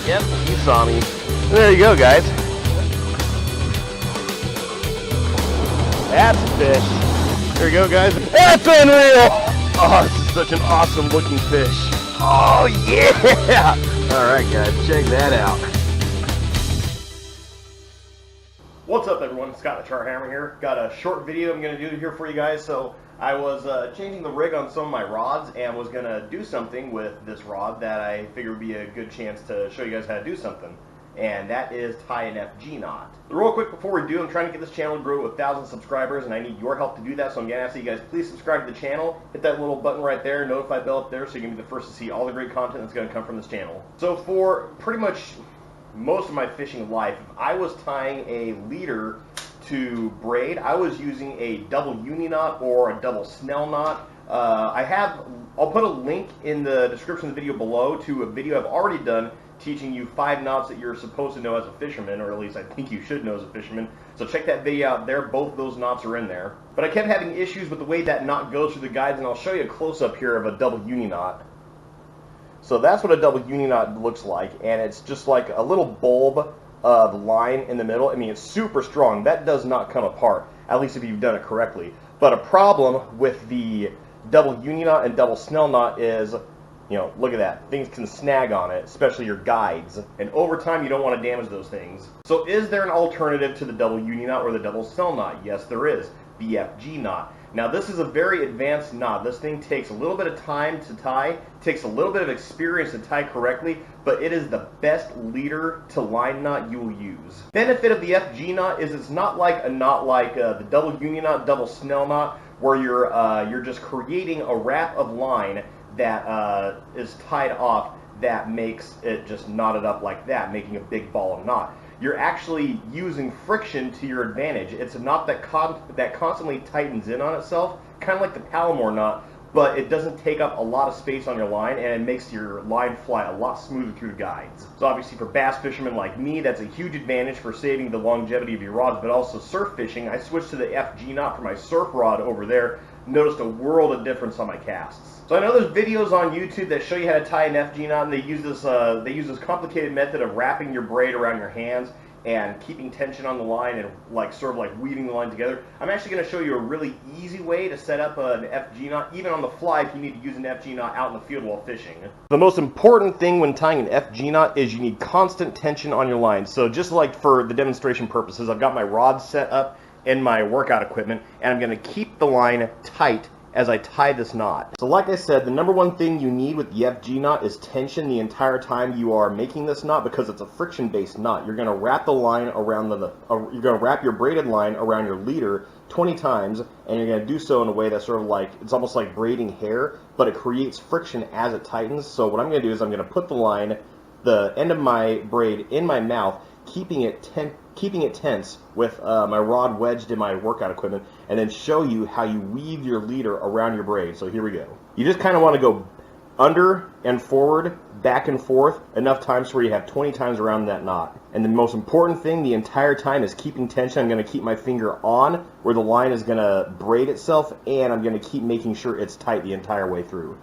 Yep, he saw me. There you go, guys. That's a fish. There you go, guys. That's unreal! Oh, this is such an awesome looking fish. Oh, yeah! Alright, guys, check that out. What's up, everyone? Scott the TroutHammer here. Got a short video I'm going to do here for you guys. So I was changing the rig on some of my rods and was going to do something with this rod that I figured would be a good chance to show you guys how to do something. And that is tie an FG knot. Real quick before we do, I'm trying to get this channel to grow to 1,000 subscribers, and I need your help to do that. So I'm going to ask you guys, please subscribe to the channel, hit that little button right there, notify bell up there, so you can be the first to see all the great content that's going to come from this channel. So for pretty much most of my fishing life, if I was tying a leader to braid, I was using a double uni knot or a double snell knot. I'll put a link in the description of the video below to a video I've already done teaching you 5 knots that you're supposed to know as a fisherman, or at least I think you should know as a fisherman. So check that video out there. Both those knots are in there. But I kept having issues with the way that knot goes through the guides, and I'll show you a close-up here of a double uni knot. So that's what a double uni knot looks like, and it's just like a little bulb of line in the middle. I mean, it's super strong. That does not come apart, at least if you've done it correctly. But a problem with the double uni knot and double snell knot is, you know, look at that. Things can snag on it, especially your guides. And over time, you don't want to damage those things. So is there an alternative to the double uni knot or the double snell knot? Yes, there is. The FG knot. Now, this is a very advanced knot. This thing takes a little bit of time to tie, takes a little bit of experience to tie correctly, but it is the best leader to line knot you will use. Benefit of the FG knot is it's not like a knot like the double uni knot, double snell knot, where you're just creating a wrap of line that is tied off that makes it just knotted up like that, making a big ball of knot. You're actually using friction to your advantage. It's a knot that constantly tightens in on itself, kind of like the Palomar knot, but it doesn't take up a lot of space on your line, and it makes your line fly a lot smoother through the guides. So obviously for bass fishermen like me, that's a huge advantage for saving the longevity of your rods, but also surf fishing. I switched to the FG knot for my surf rod over there. Noticed a world of difference on my casts. So I know there's videos on YouTube that show you how to tie an FG knot, and they use this complicated method of wrapping your braid around your hands and keeping tension on the line and sort of weaving the line together. I'm actually going to show you a really easy way to set up an FG knot, even on the fly if you need to use an FG knot out in the field while fishing. The most important thing when tying an FG knot is you need constant tension on your line. So just like for the demonstration purposes, I've got my rod set up in my workout equipment, and I'm going to keep the line tight as I tie this knot. So like I said, the number one thing you need with the FG knot is tension the entire time you are making this knot, because it's a friction-based knot. You're going to wrap the line around you're going to wrap your braided line around your leader 20 times, and you're going to do so in a way that's sort of like, it's almost like braiding hair, but it creates friction as it tightens. So what I'm going to do is I'm going to put the end of my braid in my mouth, keeping it tense with my rod wedged in my workout equipment, and then show you how you weave your leader around your braid. So here we go. You just kind of want to go under and forward, back and forth, enough times where you have 20 times around that knot. And the most important thing the entire time is keeping tension. I'm going to keep my finger on where the line is going to braid itself, and I'm going to keep making sure it's tight the entire way through.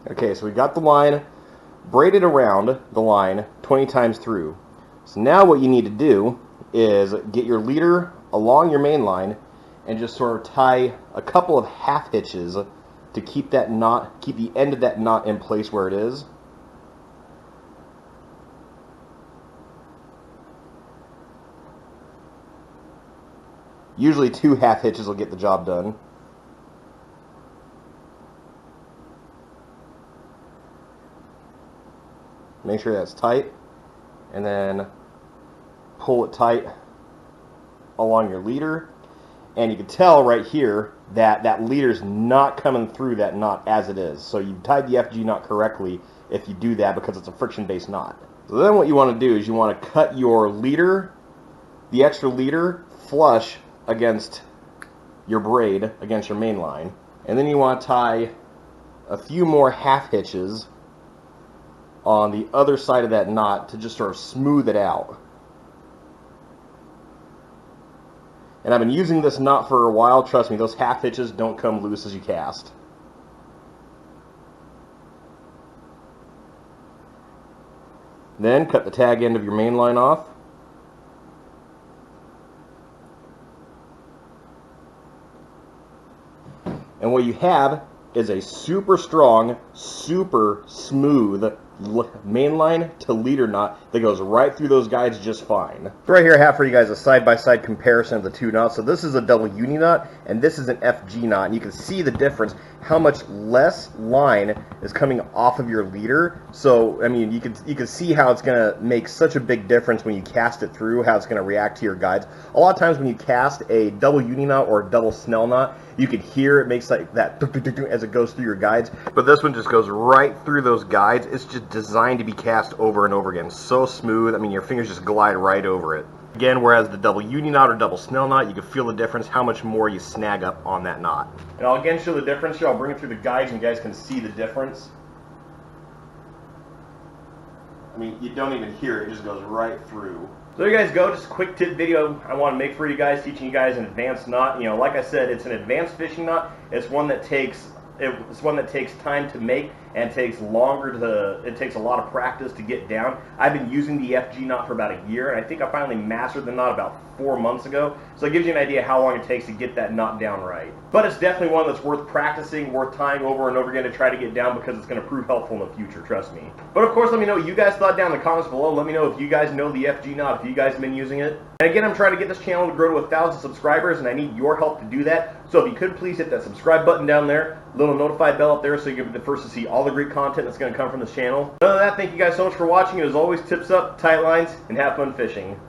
Okay, so we got the line braided around the line 20 times through. So now what you need to do is get your leader along your main line and just sort of tie a couple of half hitches to keep that knot, keep the end of that knot in place where it is. Usually 2 half hitches will get the job done. Make sure that's tight, and then pull it tight along your leader, and you can tell right here that that leader's not coming through that knot as it is. So you tied the FG knot correctly if you do that, because it's a friction-based knot. So then what you want to do is you want to cut your leader, the extra leader, flush against your braid, against your main line. And then you want to tie a few more half hitches on the other side of that knot to just sort of smooth it out. And I've been using this knot for a while. Trust me, those half hitches don't come loose as you cast. Then cut the tag end of your main line off. And what you have is a super strong, super smooth main line to leader knot that goes right through those guides just fine. So right here I have for you guys a side-by-side comparison of the two knots. So this is a double uni knot and this is an FG knot, and you can see the difference, how much less line is coming off of your leader. So I mean, you can see how it's gonna make such a big difference when you cast it through, how it's gonna react to your guides. A lot of times when you cast a double uni knot or a double snell knot, you can hear it makes like that as it goes through your guides, but this one just goes right through those guides. It's just designed to be cast over and over again. So smooth, I mean, your fingers just glide right over it. Again, whereas the double uni knot or double snell knot, you can feel the difference, how much more you snag up on that knot. And I'll again show the difference here. I'll bring it through the guides and you guys can see the difference. I mean, you don't even hear it, it just goes right through. So there you guys go, just a quick tip video I want to make for you guys, teaching you guys an advanced knot. You know, like I said, it's an advanced fishing knot. It's one that takes time to make and takes longer to, it takes a lot of practice to get down. I've been using the FG knot for about a year, and I think I finally mastered the knot about 4 months ago. So it gives you an idea how long it takes to get that knot down right. But it's definitely one that's worth practicing, worth tying over and over again to try to get down, because it's going to prove helpful in the future, trust me. But of course, let me know what you guys thought down in the comments below. Let me know if you guys know the FG knot, if you guys have been using it. And again, I'm trying to get this channel to grow to 1,000 subscribers, and I need your help to do that. So if you could please hit that subscribe button down there, little notify bell up there, so you can be the first to see all the great content that's going to come from this channel. Other than that, thank you guys so much for watching. As always, tips up, tight lines, and have fun fishing.